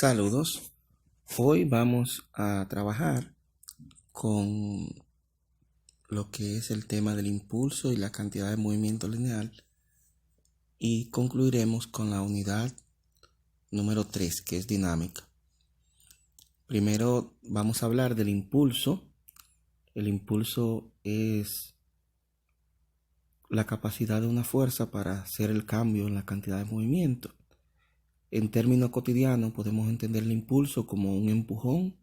Saludos. Hoy vamos a trabajar con lo que es el tema del impulso y la cantidad de movimiento lineal y concluiremos con la unidad número 3, que es dinámica. Primero vamos a hablar del impulso. El impulso es la capacidad de una fuerza para hacer el cambio en la cantidad de movimiento. En términos cotidianos podemos entender el impulso como un empujón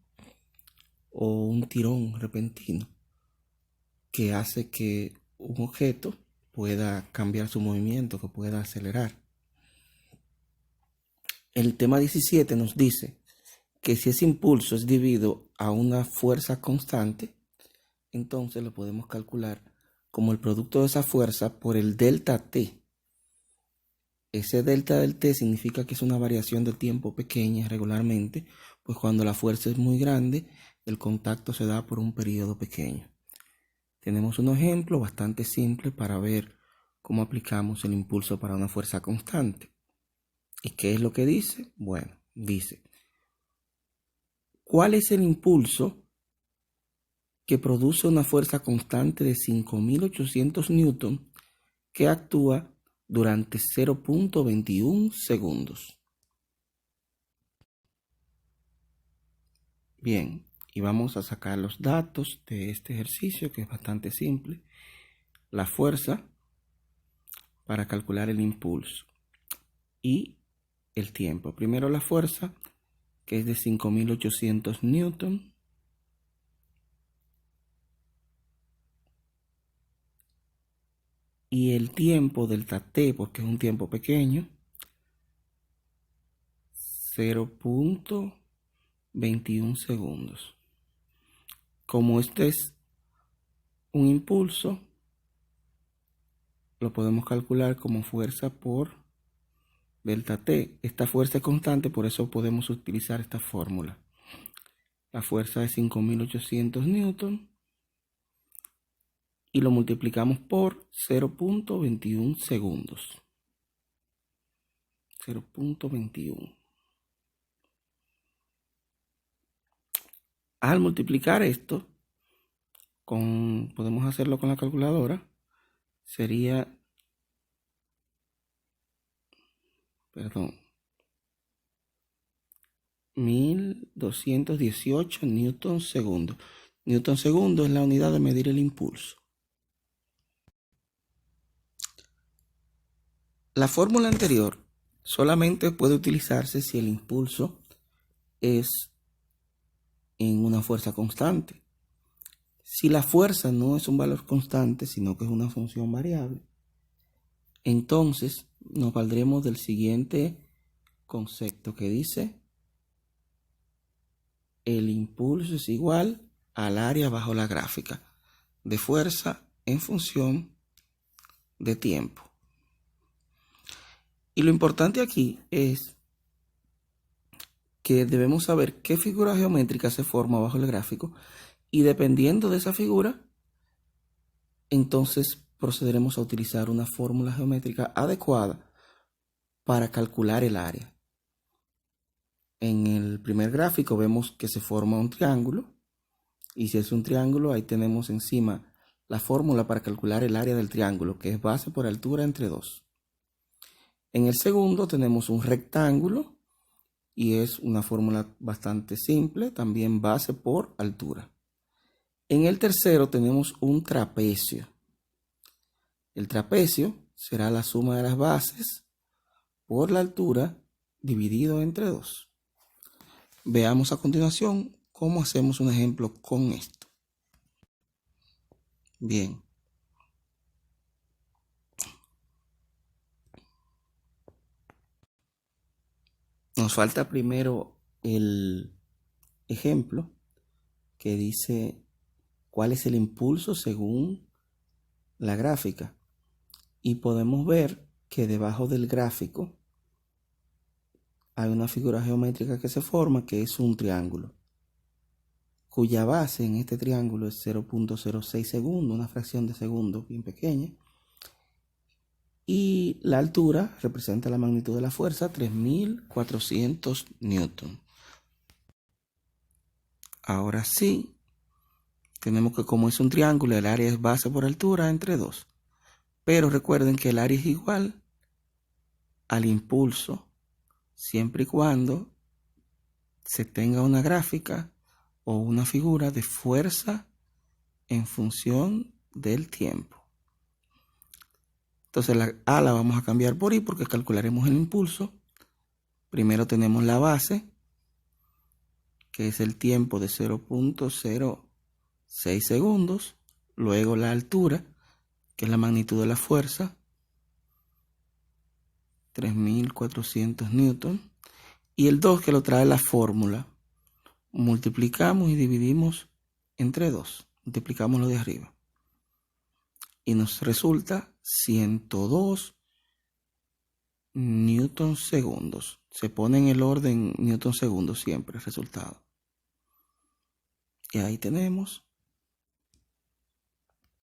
o un tirón repentino que hace que un objeto pueda cambiar su movimiento, que pueda acelerar. El tema 17 nos dice que si ese impulso es debido a una fuerza constante, entonces lo podemos calcular como el producto de esa fuerza por el delta T. Ese delta del T significa que es una variación de tiempo pequeña regularmente, pues cuando la fuerza es muy grande, el contacto se da por un periodo pequeño. Tenemos un ejemplo bastante simple para ver cómo aplicamos el impulso para una fuerza constante. ¿Y qué es lo que dice? Bueno, dice, ¿cuál es el impulso que produce una fuerza constante de 5.800 newton que actúa durante 0.21 segundos? Bien, y vamos a sacar los datos de este ejercicio que es bastante simple. La fuerza para calcular el impulso y el tiempo. Primero la fuerza, que es de 5.800 newton. Y el tiempo delta T, porque es un tiempo pequeño, 0.21 segundos. Como este es un impulso, lo podemos calcular como fuerza por delta T. Esta fuerza es constante, por eso podemos utilizar esta fórmula. La fuerza es 5.800 newton y lo multiplicamos por 0.21 segundos. 0.21. Al multiplicar esto, podemos hacerlo con la calculadora, sería, 1218 newton segundo. Newton segundo es la unidad de medir el impulso. La fórmula anterior solamente puede utilizarse si el impulso es en una fuerza constante. Si la fuerza no es un valor constante, sino que es una función variable, entonces nos valdremos del siguiente concepto que dice: el impulso es igual al área bajo la gráfica de fuerza en función de tiempo. Y lo importante aquí es que debemos saber qué figura geométrica se forma bajo el gráfico y dependiendo de esa figura, entonces procederemos a utilizar una fórmula geométrica adecuada para calcular el área. En el primer gráfico vemos que se forma un triángulo y si es un triángulo, ahí tenemos encima la fórmula para calcular el área del triángulo, que es base por altura entre 2. En el segundo tenemos un rectángulo y es una fórmula bastante simple, también base por altura. En el tercero tenemos un trapecio. El trapecio será la suma de las bases por la altura dividido entre 2. Veamos a continuación cómo hacemos un ejemplo con esto. Bien. Nos falta primero el ejemplo que dice cuál es el impulso según la gráfica. Y podemos ver que debajo del gráfico hay una figura geométrica que se forma, que es un triángulo, cuya base en este triángulo es 0.06 segundos, una fracción de segundo bien pequeña. Y la altura representa la magnitud de la fuerza, 3.400 newton. Ahora sí, tenemos que como es un triángulo, el área es base por altura entre 2. Pero recuerden que el área es igual al impulso siempre y cuando se tenga una gráfica o una figura de fuerza en función del tiempo. Entonces la A la vamos a cambiar por I porque calcularemos el impulso. Primero tenemos la base, que es el tiempo de 0.06 segundos. Luego la altura, que es la magnitud de la fuerza, 3.400 newton. Y el 2 que lo trae la fórmula. Multiplicamos y dividimos entre 2. Multiplicamos lo de arriba. Y nos resulta 102 newton segundos. Se pone en el orden newton segundos siempre el resultado. Y ahí tenemos